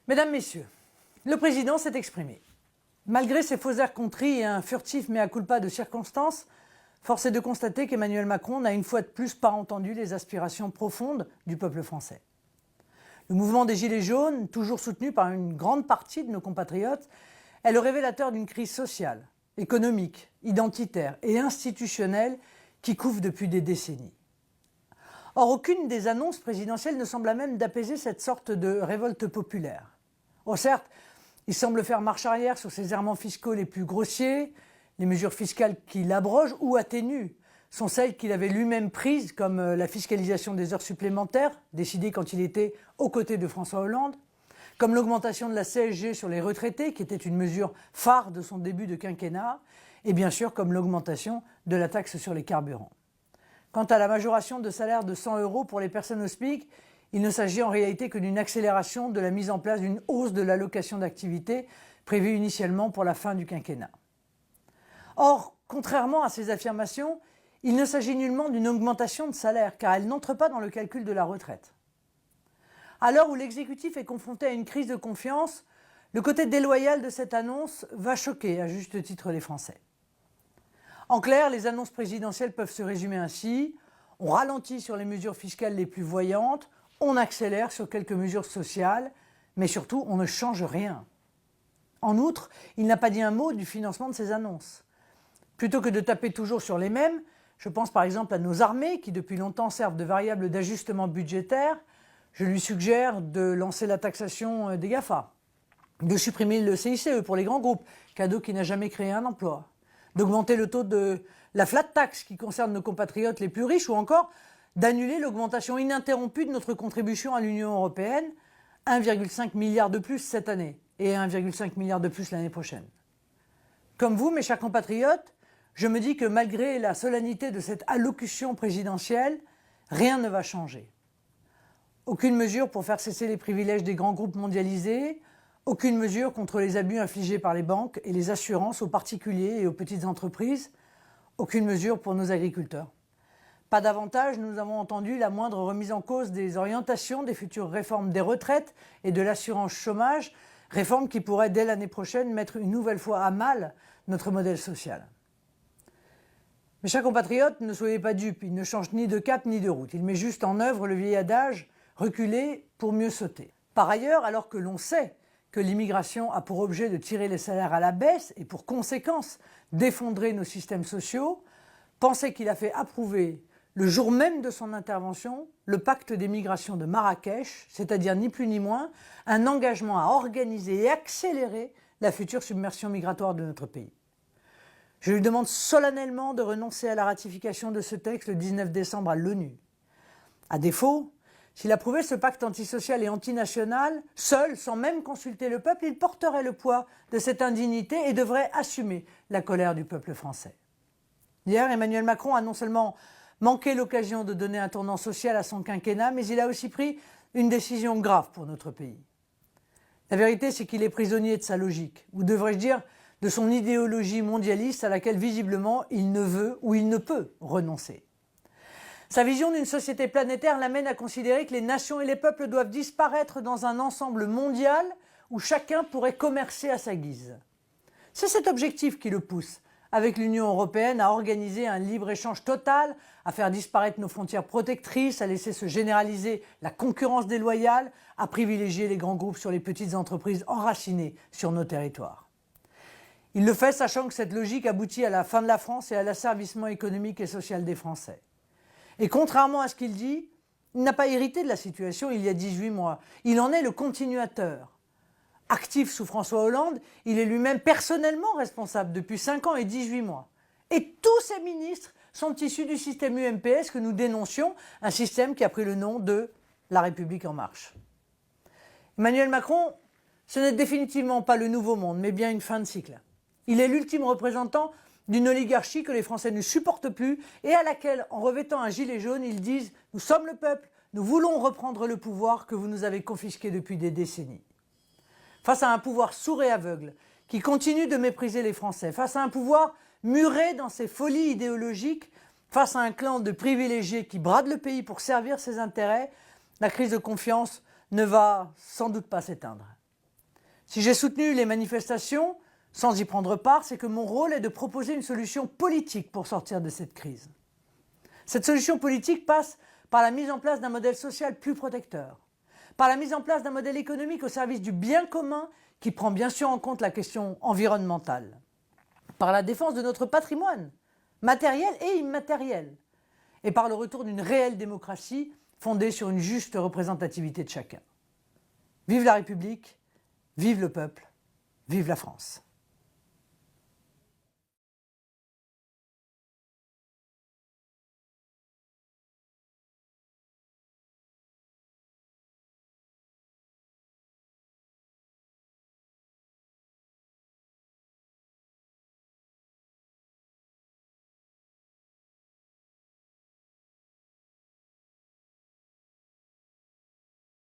Mesdames, Messieurs, le président s'est exprimé. Malgré ses faux airs contris et un furtif mea culpa de circonstances, force est de constater qu'Emmanuel Macron n'a une fois de plus pas entendu les aspirations profondes du peuple français. Le mouvement des Gilets jaunes, toujours soutenu par une grande partie de nos compatriotes, est le révélateur d'une crise sociale, économique, identitaire et institutionnelle qui couve depuis des décennies. Or, aucune des annonces présidentielles ne semble à même d'apaiser cette sorte de révolte populaire. Oh, certes, il semble faire marche arrière sur ses errements fiscaux les plus grossiers. Les mesures fiscales qu'il abroge ou atténue sont celles qu'il avait lui-même prises, comme la fiscalisation des heures supplémentaires, décidée quand il était aux côtés de François Hollande, comme l'augmentation de la CSG sur les retraités, qui était une mesure phare de son début de quinquennat, et bien sûr comme l'augmentation de la taxe sur les carburants. Quant à la majoration de salaire de 100 € pour les personnes au SMIC, il ne s'agit en réalité que d'une accélération de la mise en place d'une hausse de l'allocation d'activité prévue initialement pour la fin du quinquennat. Or, contrairement à ces affirmations, il ne s'agit nullement d'une augmentation de salaire, car elle n'entre pas dans le calcul de la retraite. À l'heure où l'exécutif est confronté à une crise de confiance, le côté déloyal de cette annonce va choquer à juste titre les Français. En clair, les annonces présidentielles peuvent se résumer ainsi: on ralentit sur les mesures fiscales les plus voyantes, on accélère sur quelques mesures sociales, mais surtout on ne change rien. En outre, il n'a pas dit un mot du financement de ces annonces. Plutôt que de taper toujours sur les mêmes, je pense par exemple à nos armées qui depuis longtemps servent de variable d'ajustement budgétaire, je lui suggère de lancer la taxation des GAFA, de supprimer le CICE pour les grands groupes, cadeau qui n'a jamais créé un emploi, d'augmenter le taux de la flat tax qui concerne nos compatriotes les plus riches ou encore d'annuler l'augmentation ininterrompue de notre contribution à l'Union européenne, 1,5 milliard de plus cette année et 1,5 milliard de plus l'année prochaine. Comme vous, mes chers compatriotes, je me dis que malgré la solennité de cette allocution présidentielle, rien ne va changer. Aucune mesure pour faire cesser les privilèges des grands groupes mondialisés, aucune mesure contre les abus infligés par les banques et les assurances aux particuliers et aux petites entreprises, aucune mesure pour nos agriculteurs. Pas davantage, nous avons entendu la moindre remise en cause des orientations des futures réformes des retraites et de l'assurance chômage, réformes qui pourraient dès l'année prochaine mettre une nouvelle fois à mal notre modèle social. Mes chers compatriotes, ne soyez pas dupes, il ne change ni de cap ni de route. Il met juste en œuvre le vieil adage « reculer pour mieux sauter ». Par ailleurs, alors que l'on sait que l'immigration a pour objet de tirer les salaires à la baisse et pour conséquence d'effondrer nos systèmes sociaux, pensez qu'il a fait approuver le jour même de son intervention le pacte des migrations de Marrakech, c'est-à-dire ni plus ni moins un engagement à organiser et accélérer la future submersion migratoire de notre pays. Je lui demande solennellement de renoncer à la ratification de ce texte le 19 décembre à l'ONU. À défaut, s'il approuvait ce pacte antisocial et antinational, seul, sans même consulter le peuple, il porterait le poids de cette indignité et devrait assumer la colère du peuple français. Hier, Emmanuel Macron a non seulement manqué l'occasion de donner un tournant social à son quinquennat, mais il a aussi pris une décision grave pour notre pays. La vérité, c'est qu'il est prisonnier de sa logique, ou devrais-je dire, de son idéologie mondialiste à laquelle visiblement il ne veut ou il ne peut renoncer. Sa vision d'une société planétaire l'amène à considérer que les nations et les peuples doivent disparaître dans un ensemble mondial où chacun pourrait commercer à sa guise. C'est cet objectif qui le pousse, avec l'Union européenne, à organiser un libre-échange total, à faire disparaître nos frontières protectrices, à laisser se généraliser la concurrence déloyale, à privilégier les grands groupes sur les petites entreprises enracinées sur nos territoires. Il le fait sachant que cette logique aboutit à la fin de la France et à l'asservissement économique et social des Français. Et contrairement à ce qu'il dit, il n'a pas hérité de la situation il y a 18 mois. Il en est le continuateur. Actif sous François Hollande, il est lui-même personnellement responsable depuis 5 ans et 18 mois. Et tous ses ministres sont issus du système UMPS que nous dénoncions, un système qui a pris le nom de La République en marche. Emmanuel Macron, ce n'est définitivement pas le nouveau monde, mais bien une fin de cycle. Il est l'ultime représentant d'une oligarchie que les Français ne supportent plus et à laquelle, en revêtant un gilet jaune, ils disent « Nous sommes le peuple, nous voulons reprendre le pouvoir que vous nous avez confisqué depuis des décennies ». Face à un pouvoir sourd et aveugle qui continue de mépriser les Français, face à un pouvoir muré dans ses folies idéologiques, face à un clan de privilégiés qui brade le pays pour servir ses intérêts, la crise de confiance ne va sans doute pas s'éteindre. Si j'ai soutenu les manifestations, sans y prendre part, c'est que mon rôle est de proposer une solution politique pour sortir de cette crise. Cette solution politique passe par la mise en place d'un modèle social plus protecteur, par la mise en place d'un modèle économique au service du bien commun qui prend bien sûr en compte la question environnementale, par la défense de notre patrimoine, matériel et immatériel, et par le retour d'une réelle démocratie fondée sur une juste représentativité de chacun. Vive la République, vive le peuple, vive la France.